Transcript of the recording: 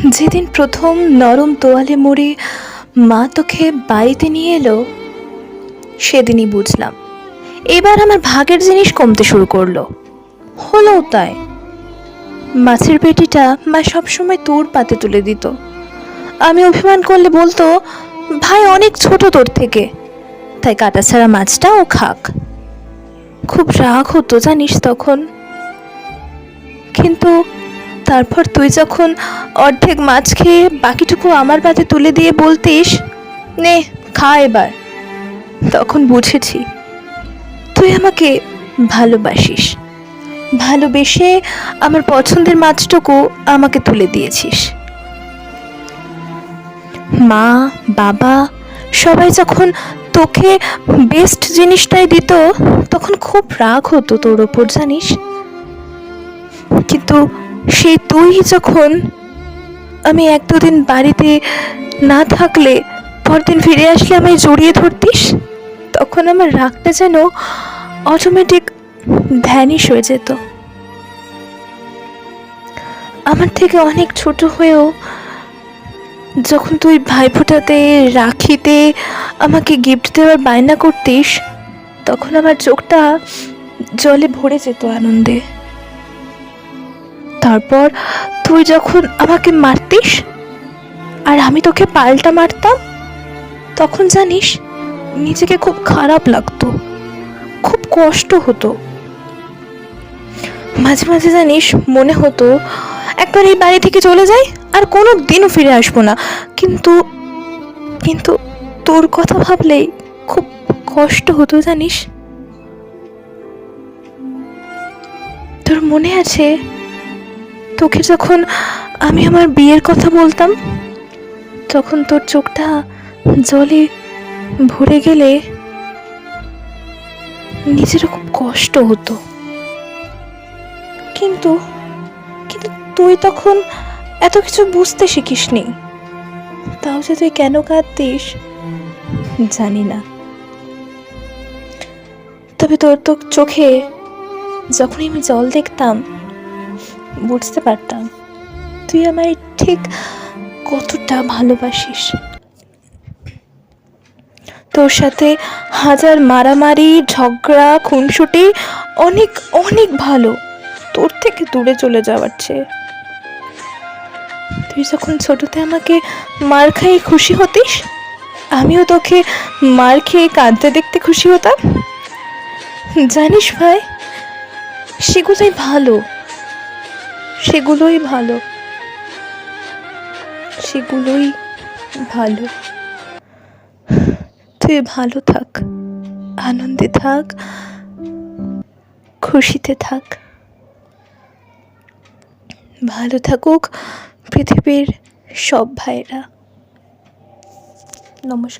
যেদিন প্রথম নরম তোয়ালে মুড়ে মা তোকে বাড়িতে নিয়ে এলো, সেদিনই বুঝলাম এবার আমার ভাগের জিনিস কমতে শুরু করলো। হলো তাই। মাছের পেটিটা মা সবসময় তোর পাতে তুলে দিত। আমি অভিমান করলে বলতো, ভাই অনেক ছোট তোর থেকে, তাই কাটা ছাড়া মাছটা ও খাক। খুব রাগ হতো জানিস তখন। কিন্তু তারপর তুই যখন অর্ধেক মাছ খেয়ে বাকিটুকু আমার পাতে তুলে দিয়ে বলতিস, নে খা এবার, তখন বুঝেছি তুই আমাকে ভালোবাসিস। ভালোবেসে আমার পছন্দের মাছটুকু আমাকে তুলে দিয়েছিস। মা, বাবা সবাই যখন তোকে বেস্ট জিনিসটাই দিত, তখন খুব রাগ হতো তোর ওপর জানিস। কিন্তু সেই তুই যখন আমি এক দুদিন বাড়িতে না থাকলে পরদিন ফিরে আসলে আমায় জড়িয়ে ধরতিস, তখন আমার রাগটা যেন অটোমেটিক ভ্যানিশ হয়ে যেত। আমার থেকে অনেক ছোট হয়েও যখন তুই ভাইফোঁটাতে, রাখিতে আমাকে গিফট দেওয়ার বায়না করতিস, তখন আমার চোখটা জলে ভরে যেত আনন্দে। তারপর তুই যখন আমাকে মারতিস আর আমি তোকে পাল্টা মারতাম, তখন জানিস নিজেকে খুব খারাপ লাগতো, খুব কষ্ট হতো। মাঝে মাঝে জানিস মনে হতো একবার এই বাড়ি থেকে চলে যাই, আর কোনো দিনও ফিরে আসবো না। কিন্তু কিন্তু তোর কথা ভাবলেই খুব কষ্ট হতো জানিস। তোর মনে আছে তোকে যখন আমি আমার বিয়ের কথা বলতাম, তখন তোর চোখটা জলে ভরে গেলে নিজেরও খুব কষ্ট হতো। কিন্তু কিন্তু তুই তখন এত কিছু বুঝতে শিখিসনি, তাও যে তুই কেন কাঁদতিস জানি না। তবে তোর তো চোখে যখনই আমি জল দেখতাম, বুঝতে পারতাম তুই আমায় ঠিক কতটা ভালোবাসিস। তোর সাথে হাজার মারামারি, ঝগড়া, খুনসুটি অনেক অনেক ভালো তোর থেকে দূরে চলে যাওয়ার চেয়ে। তুই যখন ছোটতে আমাকে মার খাইয়ে খুশি হতিস, আমিও তোকে মার খেয়ে কাঁদতে দেখতে খুশি হতাম। জানিস ভাই, সেগুলোই ভালো, সেগুলোই ভালো, সেগুলোই ভালো। তুই ভালো থাক, আনন্দে থাক, খুশিতে থাক। ভালো থাকুক পৃথিবীর সব ভাইরা। নমস্কার।